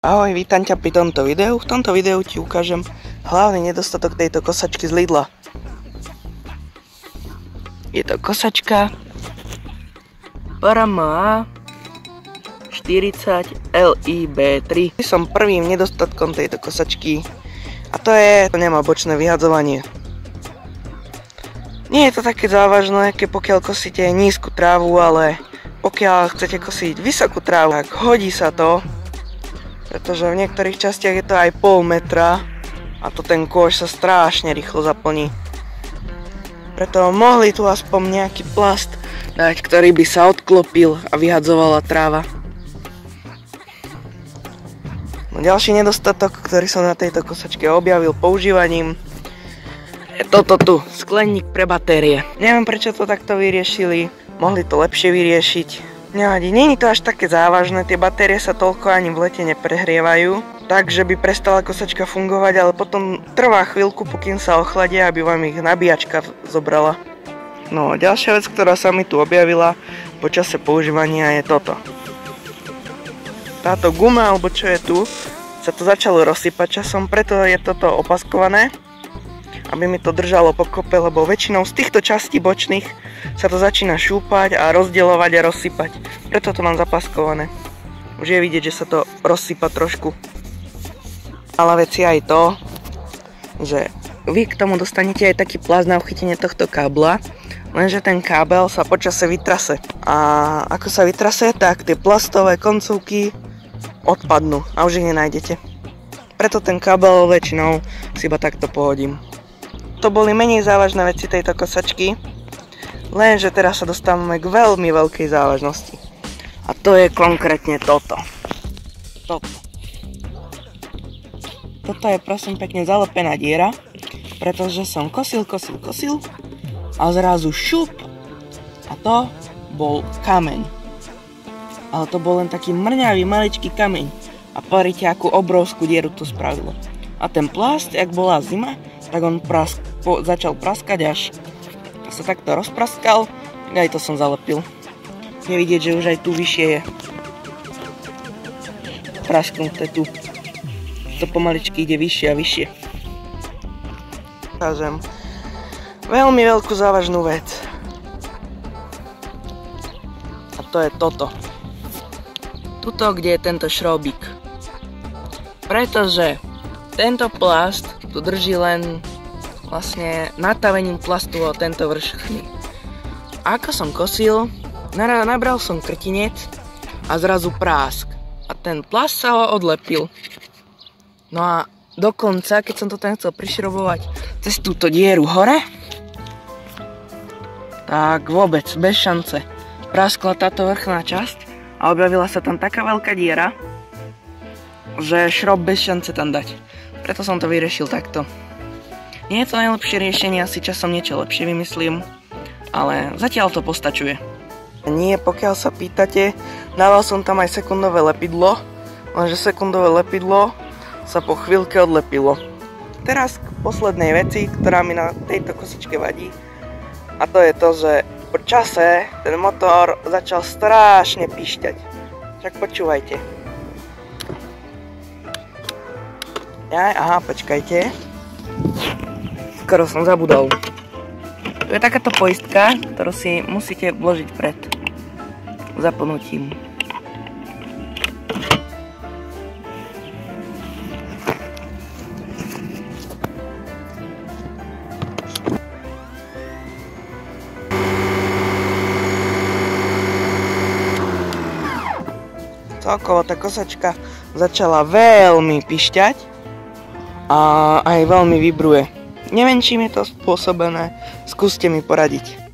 Ahoj, vítam ťa pri tomto videu. V tomto videu ti ukážem hlavný nedostatok tejto kosačky z Lidla. Je to kosačka Parama 40 LIB3. Som prvým nedostatkom tejto kosačky a to nemá bočné vyhadzovanie. Nie je to také závažné, pokiaľ kosíte nízku trávu, ale pokiaľ chcete kosiť vysokú trávu, tak hodí sa to. Pretože v niektorých častiach je to aj pol metra a to ten kôš sa strašne rýchlo zaplní. Preto mohli tu aspoň nejaký plast dať, ktorý by sa odklopil a vyhadzovala tráva. No, ďalší nedostatok, ktorý som na tejto kosačke objavil používaním, je toto tu, skleník pre batérie. Neviem, prečo to takto vyriešili, mohli to lepšie vyriešiť. Nevadí, nie je to až také závažné, tie batérie sa toľko ani v lete neprehrievajú, takže by prestala kosačka fungovať, ale potom trvá chvíľku, pokým sa ochladia, aby vám ich nabíjačka zobrala. No, ďalšia vec, ktorá sa mi tu objavila počase používania, je toto. Táto guma, alebo čo je tu, sa to začalo rozsypať časom, preto je toto opaskované, aby mi to držalo pokope, lebo väčšinou z týchto častí bočných sa to začína šúpať a rozdielovať a rozsypať. Preto to mám zapaskované. Už je vidieť, že sa to rozsypa trošku. Ale vec je aj to, že vy k tomu dostanete aj taký plast na uchytenie tohto kábla, lenže ten kábel sa počase vytrase. A ako sa vytrase, tak tie plastové koncovky odpadnú a už ich nenájdete. Preto ten kábel väčšinou si iba takto pohodím. To boli menej závažné veci tejto kosačky, lenže teraz sa dostávame k veľmi veľkej závažnosti. A to je konkrétne toto. Toto je prosím pekne zalepená diera, pretože som kosil a zrazu šup a to bol kameň. Ale to bol len taký mrňavý maličký kameň a poríte, akú obrovskú dieru to spravilo. A ten plast, jak bola zima, tak on začal praskať, až sa takto rozpraskal, tak aj to som zalepil. Je vidieť, že už aj tu vyššie je prasknuté tu. To pomaličky ide vyššie a vyššie. Ukážem veľmi veľkú závažnú vec. A to je toto. Tuto, kde je tento šrobík. Pretože tento plast tu drží len vlastne natavením plastu o tento vršný. Ako som kosil, nabral som krtinec a zrazu prásk. A ten plast sa ho odlepil. No a dokonca, keď som to tam chcel prišrobovať cez túto dieru hore, tak vôbec, bez šance. Praskla táto vrchná časť a objavila sa tam taká veľká diera, že šrob bez šance tam dať. Preto som to vyriešil takto. Nie je to najlepšie riešenie, asi časom niečo lepšie vymyslím, ale zatiaľ to postačuje. Nie, pokiaľ sa pýtate, dával som tam aj sekundové lepidlo, lenže sekundové lepidlo sa po chvíľke odlepilo. Teraz k poslednej veci, ktorá mi na tejto kosačke vadí, a to je to, že po čase ten motor začal strašne píšťať. Však počúvajte. Aha, počkajte. Skoro som zabudol. Tu je takáto poistka, ktorú si musíte vložiť pred zapnutím. Celkovo tá kosačka začala veľmi pišťať a aj veľmi vibruje. Neviem, čím je to spôsobené, skúste mi poradiť.